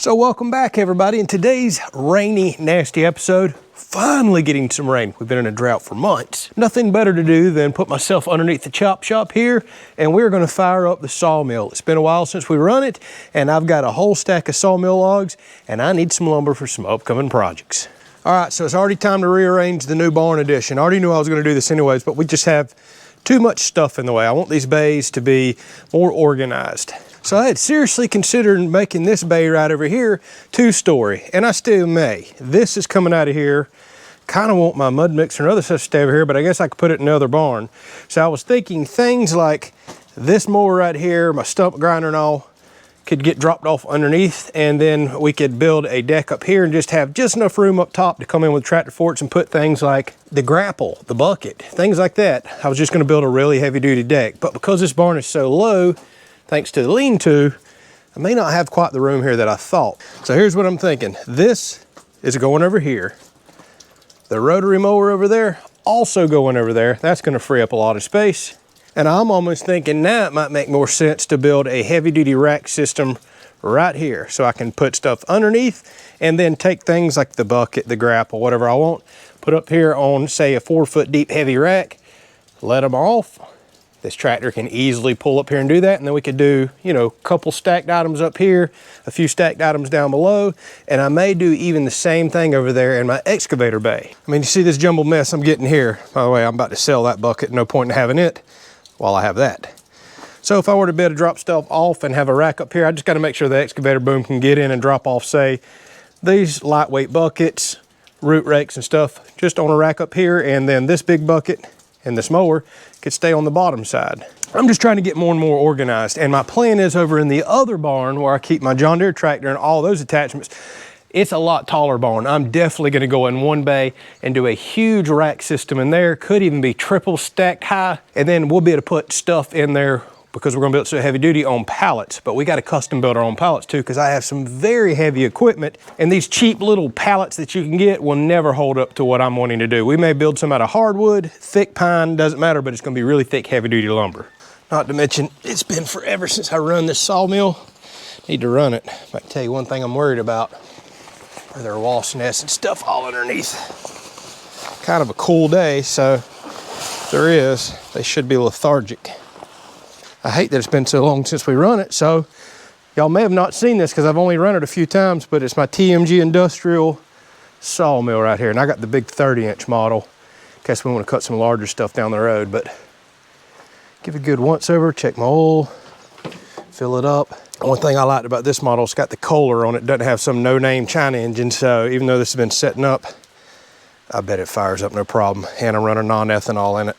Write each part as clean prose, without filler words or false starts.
So welcome back, everybody. In today's rainy, nasty episode, finally getting some rain. We've been in a drought for months. Nothing better to do than put myself underneath the chop shop here, and we're gonna fire up the sawmill. It's been a while since we run it, and I've got a whole stack of sawmill logs, and I need some lumber for some upcoming projects. All right, so it's already time to rearrange the new barn addition. I already knew I was gonna do this anyways, but we just have too much stuff in the way. I want these bays to be more organized. So I had seriously considered making this bay right over here 2-story, and I still may. This is coming out of here. Kind of want my mud mixer and other stuff to stay over here, but I guess I could put it in the other barn. So I was thinking things like this mower right here, my stump grinder and all, could get dropped off underneath, and then we could build a deck up here and just have just enough room up top to come in with tractor forks and put things like the grapple, the bucket, things like that. I was just gonna build a really heavy duty deck, but because this barn is so low, thanks to the lean-to, I may not have quite the room here that I thought. So here's what I'm thinking. This is going over here. The rotary mower over there, also going over there. That's gonna free up a lot of space. And I'm almost thinking now it might make more sense to build a heavy-duty rack system right here so I can put stuff underneath and then take things like the bucket, the grapple, whatever I want, put up here on, say, a 4-foot deep heavy rack, let them off. This tractor can easily pull up here and do that, and then we could do, you know, a couple stacked items up here, a few stacked items down below, and I may do even the same thing over there in my excavator bay. I mean, you see this jumbled mess I'm getting here. By the way, I'm about to sell that bucket, no point in having it while I have that. So if I were to be able to drop stuff off and have a rack up here, I just gotta make sure the excavator boom can get in and drop off, say, these lightweight buckets, root rakes and stuff, just on a rack up here, and then this big bucket and this mower could stay on the bottom side. I'm just trying to get more and more organized, and my plan is over in the other barn where I keep my John Deere tractor and all those attachments. It's a lot taller barn. I'm definitely gonna go in one bay and do a huge rack system in there. Could even be triple stacked high, and then we'll be able to put stuff in there because we're gonna build so heavy duty on pallets, but we got to custom build our own pallets too, because I have some very heavy equipment, and these cheap little pallets that you can get will never hold up to what I'm wanting to do. We may build some out of hardwood, thick pine, doesn't matter, but it's gonna be really thick, heavy duty lumber. Not to mention, it's been forever since I run this sawmill. Need to run it. I can tell you one thing I'm worried about. There are wasp nests and stuff all underneath. Kind of a cool day, so if there is, they should be lethargic. I hate that it's been so long since we run it, so y'all may have not seen this because I've only run it a few times, but it's my TMG industrial sawmill right here, and I got the big 30-inch model in case we want to cut some larger stuff down the road. But give it a good once over, check my oil, fill it up. One thing I liked about this model, it's got the Kohler on it, doesn't have some no-name China engine, so even though this has been setting up, I bet it fires up no problem, and I run a non-ethanol in it.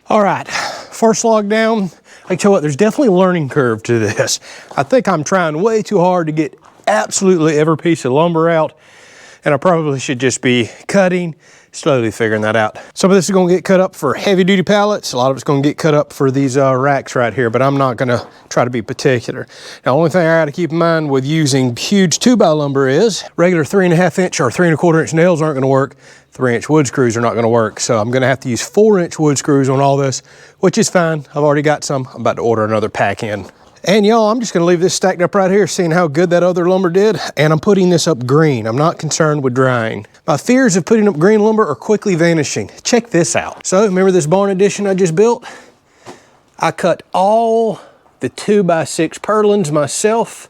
All right, first log down. I tell you what, there's definitely a learning curve to this. I think I'm trying way too hard to get absolutely every piece of lumber out, and I probably should just be cutting, slowly figuring that out. Some of this is gonna get cut up for heavy duty pallets. A lot of it's gonna get cut up for these racks right here, but I'm not gonna try to be particular. Now, the only thing I gotta keep in mind with using huge 2x lumber is regular 3.5 inch or 3.25 inch nails aren't gonna work. 3-inch wood screws are not gonna work. So I'm gonna have to use 4-inch wood screws on all this, which is fine. I've already got some. I'm about to order another pack in. And y'all, I'm just gonna leave this stacked up right here, seeing how good that other lumber did. And I'm putting this up green. I'm not concerned with drying. My fears of putting up green lumber are quickly vanishing. Check this out. So remember this barn addition I just built? I cut all the 2x6 purlins myself.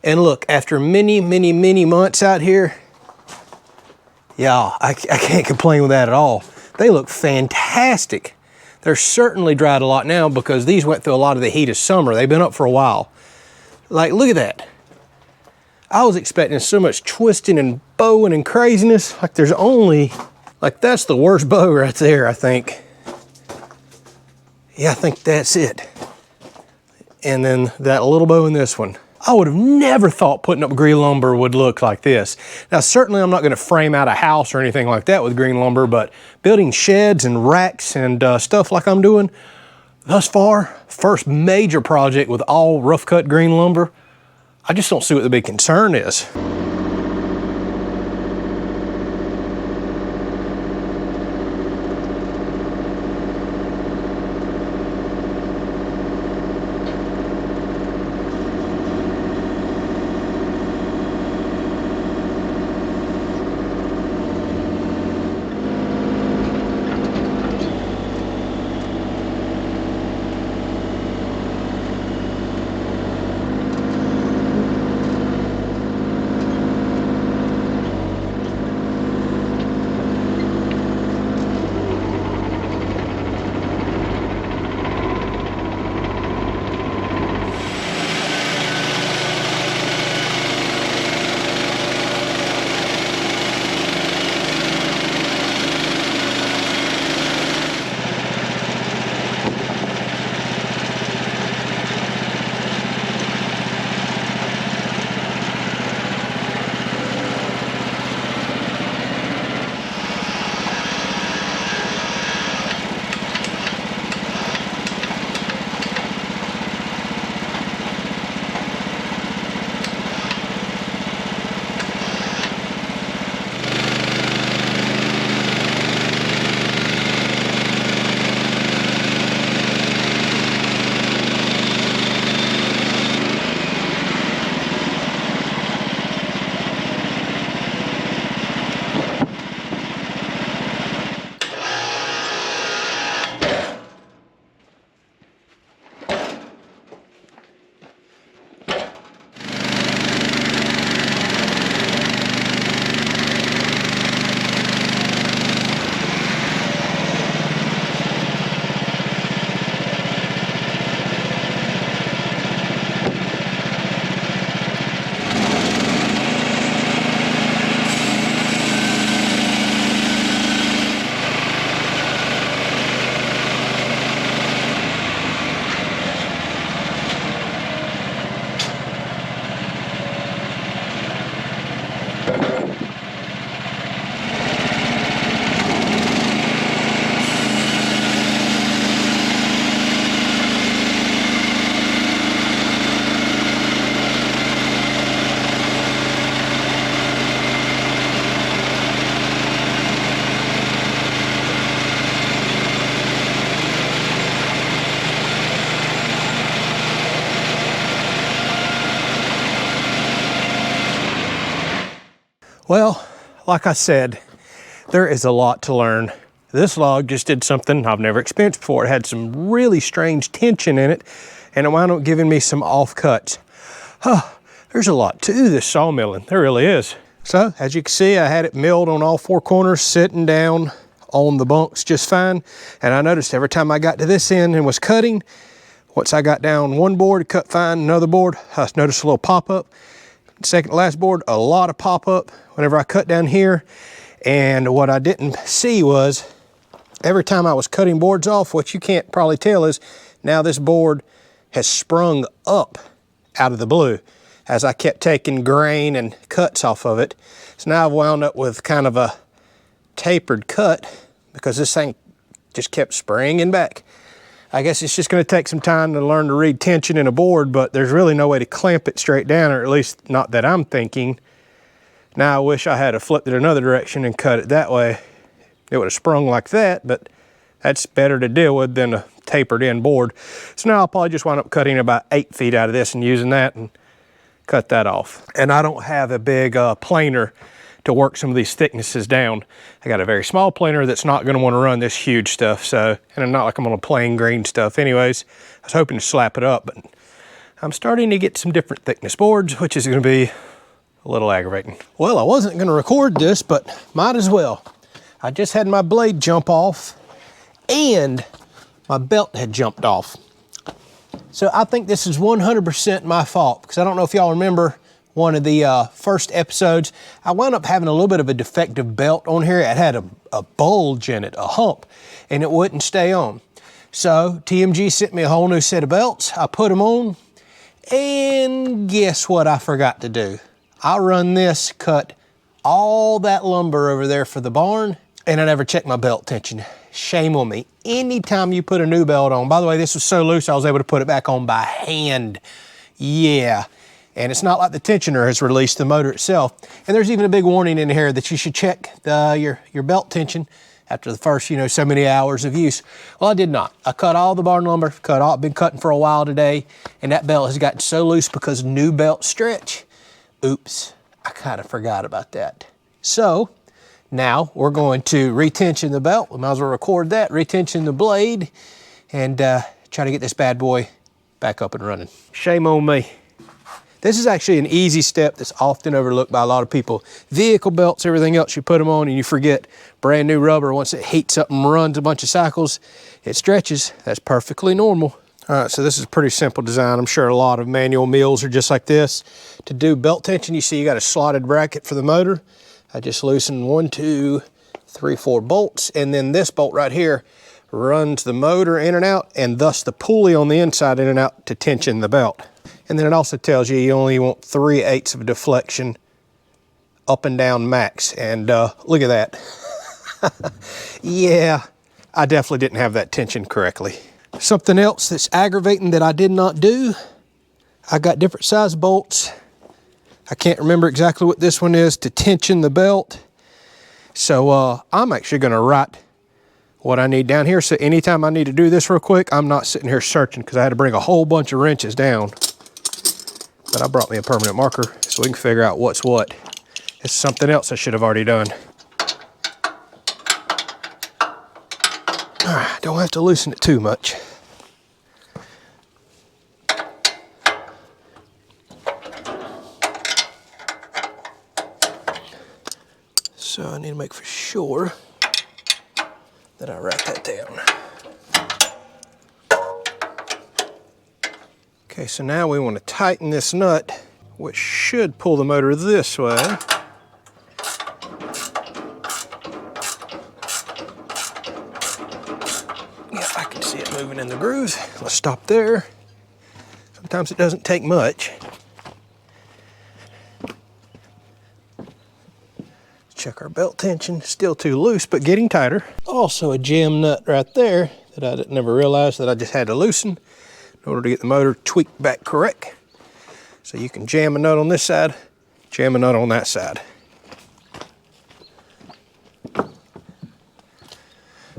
And look, after many, many, many months out here, y'all, I can't complain with that at all. They look fantastic. They're certainly dried a lot now because these went through a lot of the heat of summer. They've been up for a while. Like, look at that. I was expecting so much twisting and bowing and craziness. Like there's only, like that's the worst bow right there, I think. Yeah, I think that's it. And then that little bow in this one. I would have never thought putting up green lumber would look like this. Now, certainly I'm not gonna frame out a house or anything like that with green lumber, but building sheds and racks and stuff like I'm doing, thus far, first major project with all rough cut green lumber, I just don't see what the big concern is. Well, like I said, there is a lot to learn. This log just did something I've never experienced before. It had some really strange tension in it, and it wound up giving me some offcuts. There's a lot to this sawmilling, there really is. So, as you can see, I had it milled on all four corners, sitting down on the bunks just fine. And I noticed every time I got to this end and was cutting, once I got down one board, it cut fine, another board, I noticed a little pop-up. Second to last board, a lot of pop-up whenever I cut down here. And what I didn't see was Every time I was cutting boards off, what you can't probably tell is now this board has sprung up out of the blue as I kept taking grain and cuts off of it. So now I've wound up with kind of a tapered cut because this thing just kept springing back. I guess it's just going to take some time to learn to read tension in a board, but there's really no way to clamp it straight down, or at least not that I'm thinking. Now I wish I had flipped it another direction and cut it that way. It would have sprung like that, but that's better to deal with than a tapered in board. So now I'll probably just wind up cutting about 8 feet out of this and using that and cut that off. And I don't have a big planer to work some of these thicknesses down. I got a very small planer that's not going to want to run this huge stuff, so, and I'm not like I'm on a plain green stuff anyways. I was hoping to slap it up, but I'm starting to get some different thickness boards, which is going to be a little aggravating. Well, I wasn't going to record this, but might as well. I just had my blade jump off and my belt had jumped off. So I think this is 100% my fault, because I don't know if y'all remember one of the first episodes, I wound up having a little bit of a defective belt on here. It had a bulge in it, a hump, and it wouldn't stay on. So TMG sent me a whole new set of belts. I put them on, and guess what I forgot to do? I run this, cut all that lumber over there for the barn, and I never checked my belt tension. Shame on me. Anytime you put a new belt on, by the way, this was so loose I was able to put it back on by hand. Yeah. And it's not like the tensioner has released the motor itself. And there's even a big warning in here that you should check your belt tension after the first, so many hours of use. Well, I did not. I cut all the barn lumber, been cutting for a while today, and that belt has gotten so loose because new belt stretch. Oops, I kind of forgot about that. So now we're going to retension the belt. We might as well record that, retension the blade, and try to get this bad boy back up and running. Shame on me. This is actually an easy step that's often overlooked by a lot of people. Vehicle belts, everything else, you put them on and you forget brand new rubber. Once it heats up and runs a bunch of cycles, it stretches. That's perfectly normal. All right, so this is a pretty simple design. I'm sure a lot of manual mills are just like this. To do belt tension, you see you got a slotted bracket for the motor. I just loosened 1, 2, 3, 4 bolts, and then this bolt right here runs the motor in and out, and thus the pulley on the inside in and out to tension the belt. And then it also tells you only want 3/8 of a deflection up and down max. And look at that. Yeah, I definitely didn't have that tension correctly. Something else that's aggravating that I did not do, I got different size bolts. I can't remember exactly what this one is to tension the belt. So I'm actually gonna write what I need down here. So anytime I need to do this real quick, I'm not sitting here searching, because I had to bring a whole bunch of wrenches down. But I brought me a permanent marker so we can figure out what's what. It's something else I should have already done. All right, don't have to loosen it too much. So I need to make for sure that I write that down. Okay, so now we want to tighten this nut, which should pull the motor this way. Yeah, I can see it moving in the groove. Let's stop there. Sometimes it doesn't take much. Check our belt tension, still too loose, but getting tighter. Also a jam nut right there that I never realized that I just had to loosen in order to get the motor tweaked back correct. So you can jam a nut on this side, jam a nut on that side.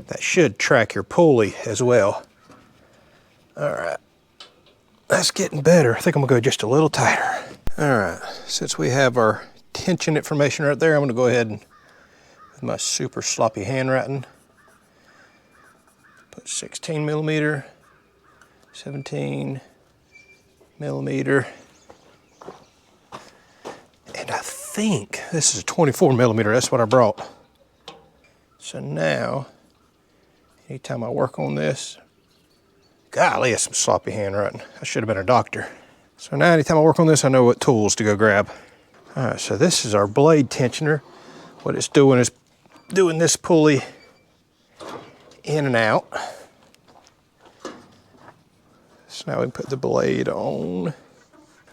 That should track your pulley as well. All right, that's getting better. I think I'm gonna go just a little tighter. All right, since we have our tension information right there, I'm gonna go ahead and, with my super sloppy handwriting, put 16 millimeter, 17 millimeter, and I think this is a 24 millimeter. That's what I brought. So now, anytime I work on this, golly, that's some sloppy handwriting. I should have been a doctor. So now anytime I work on this, I know what tools to go grab. All right, so this is our blade tensioner. What it's doing is doing this pulley in and out. So now we put the blade on.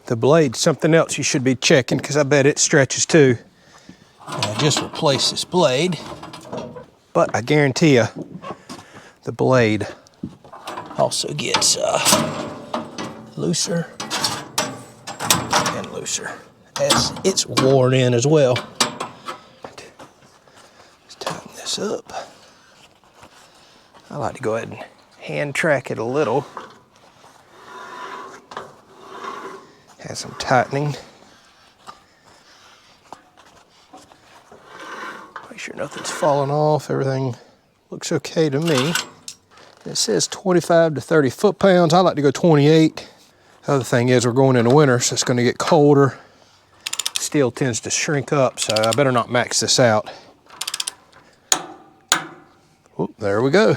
The blade's something else you should be checking because I bet it stretches too. And I just replaced this blade, but I guarantee you the blade also gets looser and looser as it's worn in as well. Let's tighten this up. I like to go ahead and hand track it a little. Has some tightening. Make sure nothing's falling off. Everything looks okay to me. It says 25 to 30 foot-pounds. I like to go 28. The other thing is we're going into winter, so it's going to get colder. Steel tends to shrink up, so I better not max this out. Oh, there we go.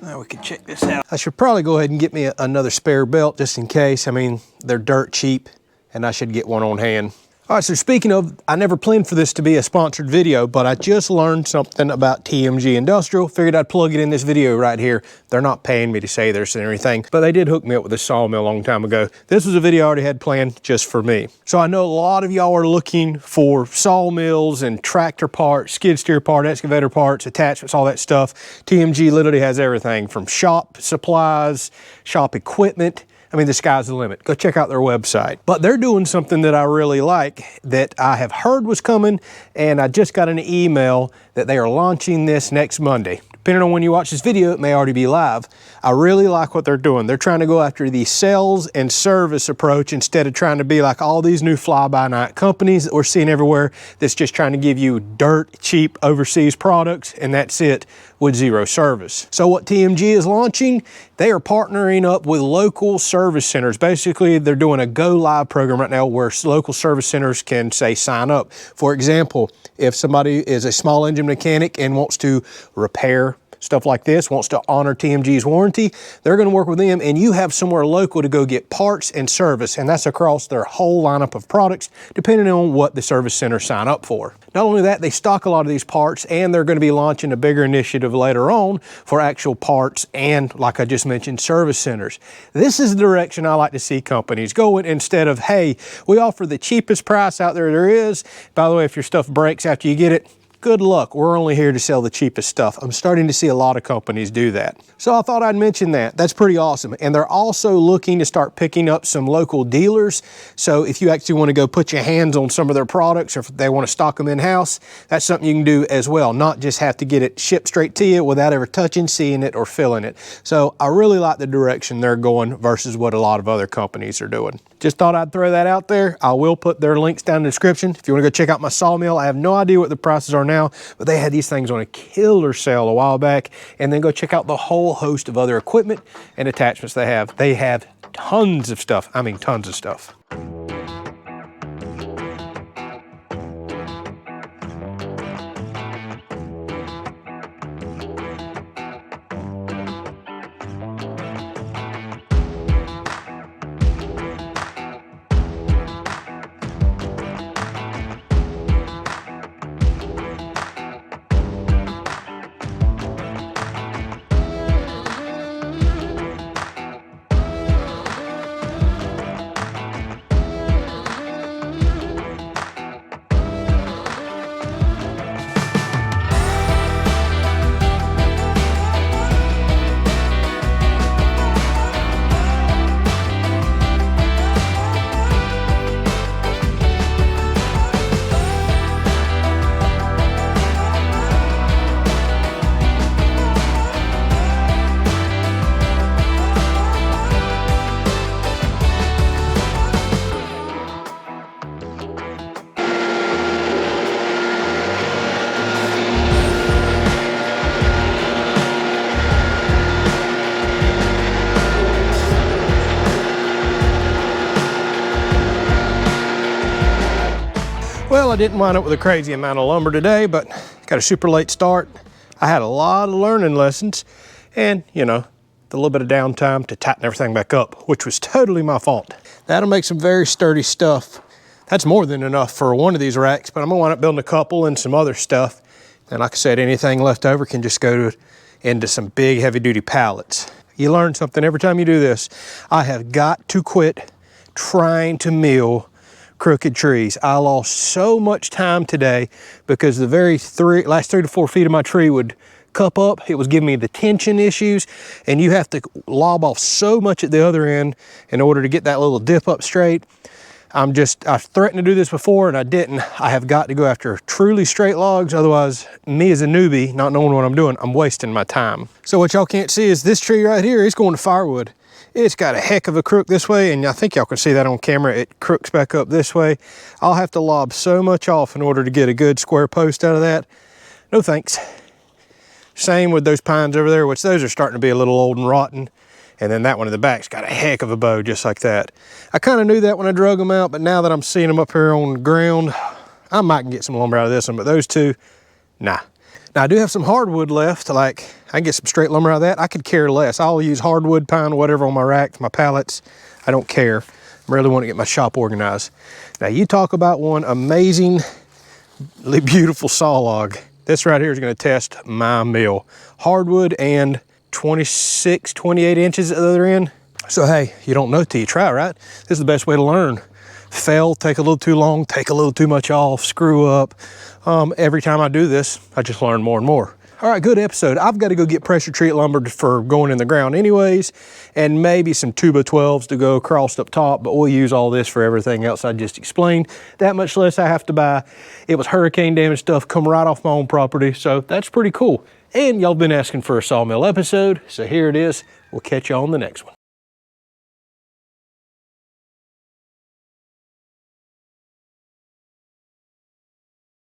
Now we can check this out. I should probably go ahead and get me another spare belt just in case. I mean, they're dirt cheap and I should get one on hand. All right, so speaking of, I never planned for this to be a sponsored video, but I just learned something about TMG Industrial. Figured I'd plug it in this video right here. They're not paying me to say this or anything, but they did hook me up with a Sawmill a long time ago. This was a video I already had planned just for me. So I know a lot of y'all are looking for sawmills and tractor parts, skid steer part, excavator parts, attachments, all that stuff. TMG literally has everything from shop supplies, shop equipment. I mean, the sky's the limit. Go check out their website. But they're doing something that I really like that I have heard was coming, and I just got an email that they are launching this next Monday. Depending on when you watch this video, it may already be live. I really like what they're doing. They're trying to go after the sales and service approach instead of trying to be like all these new fly-by-night companies that we're seeing everywhere that's just trying to give you dirt cheap overseas products and that's it with zero service. So what TMG is launching, they are partnering up with local service centers. Basically, they're doing a go live program right now where local service centers can say sign up. For example, if somebody is a small engine mechanic and wants to repair stuff like this, wants to honor TMG's warranty, they're going to work with them and you have somewhere local to go get parts and service, and that's across their whole lineup of products depending on what the service center sign up for. Not only that, they stock a lot of these parts and they're going to be launching a bigger initiative later on for actual parts and, like I just mentioned, service centers. This is the direction I like to see companies going instead of, hey, we offer the cheapest price out there is. By the way, if your stuff breaks after you get it, good luck. We're only here to sell the cheapest stuff. I'm starting to see a lot of companies do that. So I thought I'd mention that. That's pretty awesome. And they're also looking to start picking up some local dealers. So if you actually want to go put your hands on some of their products or if they want to stock them in-house, that's something you can do as well. Not just have to get it shipped straight to you without ever touching, seeing it, or feeling it. So I really like the direction they're going versus what a lot of other companies are doing. Just thought I'd throw that out there. I will put their links down in the description. If you want to go check out my Sawmill, I have no idea what the prices are now, but they had these things on a killer sale a while back. And then go check out the whole host of other equipment and attachments they have. They have tons of stuff. I mean, tons of stuff. Well, I didn't wind up with a crazy amount of lumber today, but got a super late start. I had a lot of learning lessons and, you know, the little bit of downtime to tighten everything back up, which was totally my fault. That'll make some very sturdy stuff. That's more than enough for one of these racks, but I'm gonna wind up building a couple and some other stuff And like I said, anything left over can just go into some big heavy duty pallets. You learn something every time you do this. I have got to quit trying to mill crooked trees. I lost so much time today because the last 3 to 4 feet of my tree would cup up. It was giving me the tension issues, and you have to lob off so much at the other end in order to get that little dip up straight. I threatened to do this before and I didn't. I have got to go after truly straight logs. Otherwise, me as a newbie, not knowing what I'm doing, I'm wasting my time. So what y'all can't see is this tree right here is going to firewood. It's got a heck of a crook this way, and I think y'all can see that on camera. It crooks back up this way. I'll have to lob so much off in order to get a good square post out of that. No thanks. Same with those pines over there, which those are starting to be a little old and rotten. And then that one in the back's got a heck of a bow just like that. I kind of knew that when I drug them out, but now that I'm seeing them up here on the ground, I might get some lumber out of this one, but those two, nah. Now I do have some hardwood left, like I can get some straight lumber out of that. I could care less. I'll use hardwood, pine, whatever on my racks, my pallets. I don't care. I really want to get my shop organized. Now you talk about one amazingly beautiful saw log. This right here is going to test my mill. Hardwood and 26, 28 inches at the other end. So hey, you don't know till you try, right? This is the best way to learn. Fail, take a little too long, take a little too much off, screw up. Every time I do this, I just learn more and more. All right, good episode. I've got to go get pressure treat lumber for going in the ground anyways, and maybe some 2x12s to go across up top, but we'll use all this for everything else I just explained. That much less I have to buy. It was hurricane damage stuff, come right off my own property, so that's pretty cool. And y'all been asking for a sawmill episode, so here it is. We'll catch you on the next one.